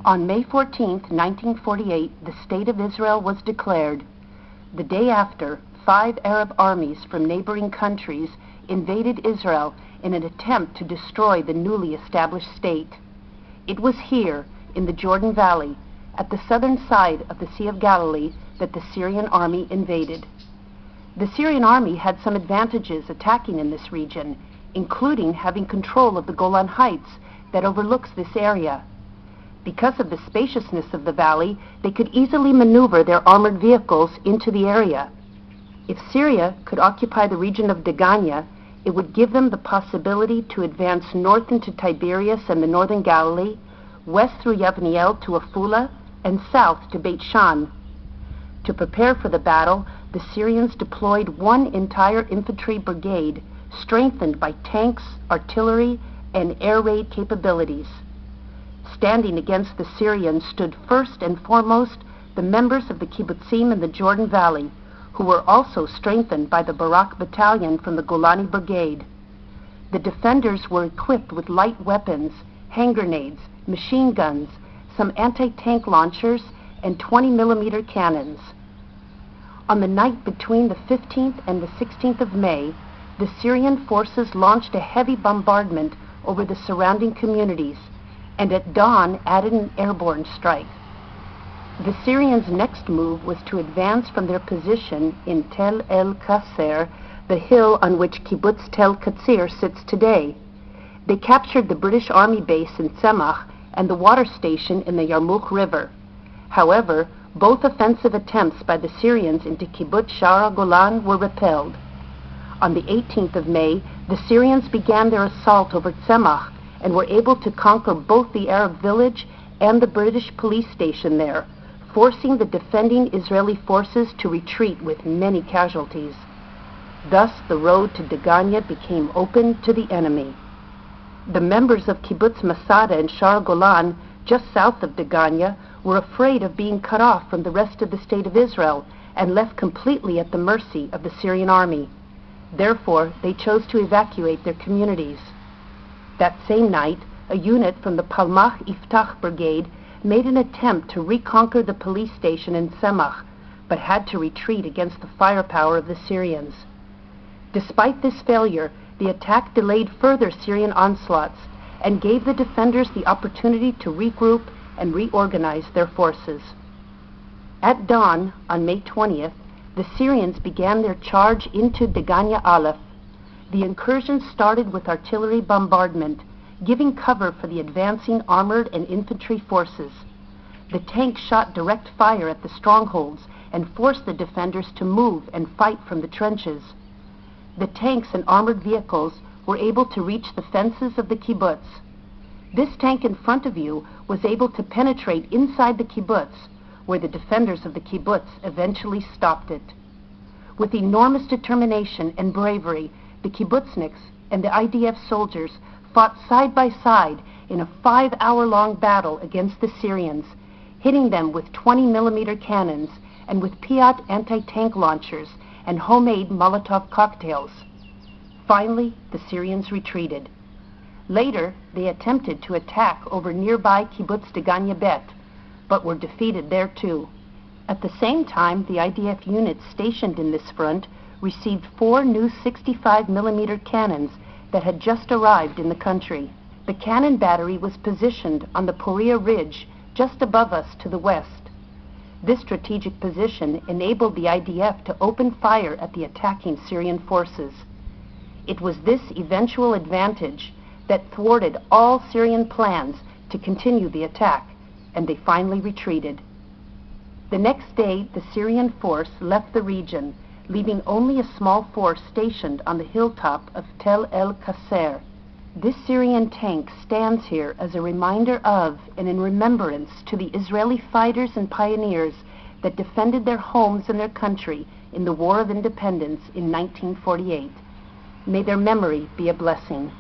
On May 14, 1948, the State of Israel was declared. The day after, 5 Arab armies from neighboring countries invaded Israel in an attempt to destroy the newly established state. It was here, in the Jordan Valley, at the southern side of the Sea of Galilee, that the Syrian army invaded. The Syrian army had some advantages attacking in this region, including having control of the Golan Heights that overlooks this area. Because of the spaciousness of the valley, they could easily maneuver their armored vehicles into the area. If Syria could occupy the region of Degania, it would give them the possibility to advance north into Tiberias and the northern Galilee, west through Yavniel to Afula, and south to Beit Shan. To prepare for the battle, the Syrians deployed one entire infantry brigade, strengthened by tanks, artillery, and air raid capabilities. Standing against the Syrians stood first and foremost the members of the Kibbutzim in the Jordan Valley, who were also strengthened by the Barak Battalion from the Golani Brigade. The defenders were equipped with light weapons, hand grenades, machine guns, some anti-tank launchers, and 20-millimeter cannons. On the night between the 15th and the 16th of May, the Syrian forces launched a heavy bombardment over the surrounding communities, and at dawn added an airborne strike. The Syrians' next move was to advance from their position in Tel El Qasser, the hill on which Kibbutz Tel Katsir sits today. They captured the British Army base in Tzemach and the water station in the Yarmouk River. However, both offensive attempts by the Syrians into Kibbutz Shara Golan were repelled. On the 18th of May, the Syrians began their assault over Tzemach and were able to conquer both the Arab village and the British police station there, forcing the defending Israeli forces to retreat with many casualties. Thus, the road to Degania became open to the enemy. The members of Kibbutz Masada and Shar Golan, just south of Degania, were afraid of being cut off from the rest of the State of Israel and left completely at the mercy of the Syrian army. Therefore, they chose to evacuate their communities. That same night, a unit from the Palmach Iftach Brigade made an attempt to reconquer the police station in Tzemach, but had to retreat against the firepower of the Syrians. Despite this failure, the attack delayed further Syrian onslaughts and gave the defenders the opportunity to regroup and reorganize their forces. At dawn, on May 20th, the Syrians began their charge into Degania Aleph. The incursion started with artillery bombardment, giving cover for the advancing armored and infantry forces. The tanks shot direct fire at the strongholds and forced the defenders to move and fight from the trenches. The tanks and armored vehicles were able to reach the fences of the kibbutz. This tank in front of you was able to penetrate inside the kibbutz, where the defenders of the kibbutz eventually stopped it. With enormous determination and bravery, the kibbutzniks and the IDF soldiers fought side by side in a 5-hour-long battle against the Syrians, hitting them with 20-millimeter cannons and with Piat anti-tank launchers and homemade Molotov cocktails. Finally, the Syrians retreated. Later, they attempted to attack over nearby Kibbutz Degania Bet, but were defeated there too. At the same time, the IDF units stationed in this front received 4 new 65-millimeter cannons that had just arrived in the country. The cannon battery was positioned on the Poria Ridge just above us to the west. This strategic position enabled the IDF to open fire at the attacking Syrian forces. It was this eventual advantage that thwarted all Syrian plans to continue the attack, and they finally retreated. The next day, the Syrian force left the region, leaving only a small force stationed on the hilltop of Tel El Qasser. This Syrian tank stands here as a reminder of and in remembrance to the Israeli fighters and pioneers that defended their homes and their country in the War of Independence in 1948. May their memory be a blessing.